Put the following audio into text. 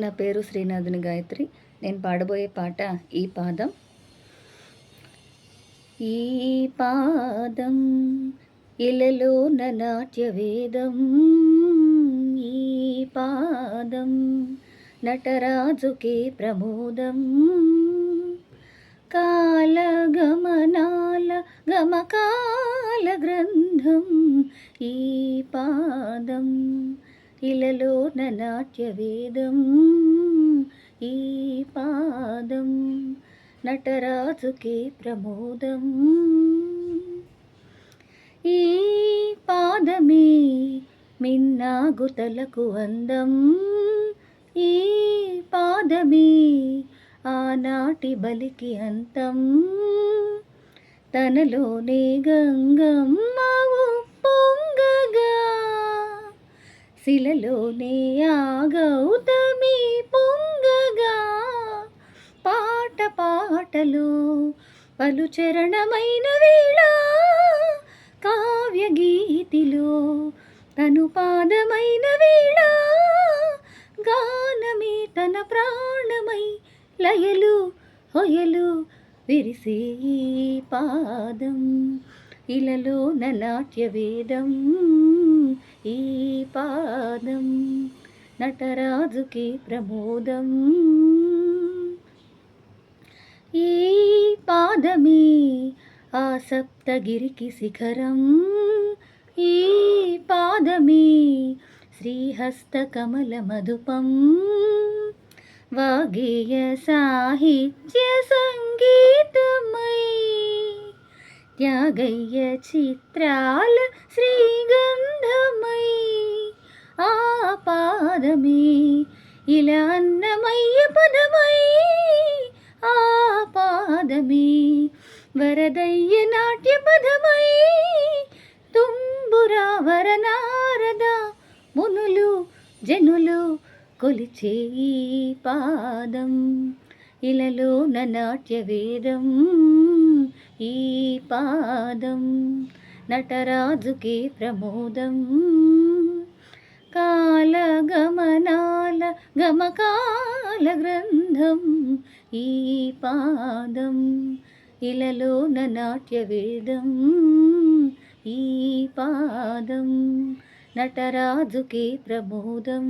నా పేరు శ్రీనాథుని గాయత్రి. నేను పాడబోయే పాట ఈ పాదం. ఈ పాదం ఇలలోన నాట్యవేదం, ఈ పాదం నటరాజుకే ప్రమోదం. కాలగమనాల గమకాల గ్రంథం, ఈ పాదం ఇలలోన నాట్యవేదం, ఈ పాదం నటరాజుకే ప్రమోదం. ఈ పాదమే మిన్నాగుతలకు అందం, ఈ పాదమే ఆనాటి బలికి అంతం. తనలోనే గంగమ్మ పొంగగా, శిలలోనే ఆ గౌతమి పొంగగా, పాట పాటలో పలు చరణమైన వేళ, కావ్య గీతిలో తను పాదమైన వేళ, గానమే తన ప్రాణమై లయలు హొయలు విరిసే ఈ పాదం ఇలలోన నాట్యవేదం, ఈ పాదం నటరాజుకి ప్రమోదం. ఈ పాదమే ఆ సప్తగిరికి శిఖరం, ఈ పాదమే శ్రీహస్త కమల మధుపం. వాగేయ సాహిత్య సంగీతమై, త్యాగయ్య చిత్రాల శ్రీగంధమై, ఆ పాదమే ఇలా అన్నమయ్య పదమై, ఆ పాదమే వరదయ్య నాట్య పదమై, తుంబురా వరనారద మునులు జనులు కొలిచే ఈ పాదం ఇలలోన నాట్యవేదం, ఈ పాదం నటరాజుకే ప్రమోదం. కాలగమనాల గమకాల గ్రంథం, ఈ పాదం ఇలలోన నాట్యవేదం, ఈ పాదం నటరాజుకే ప్రమోదం.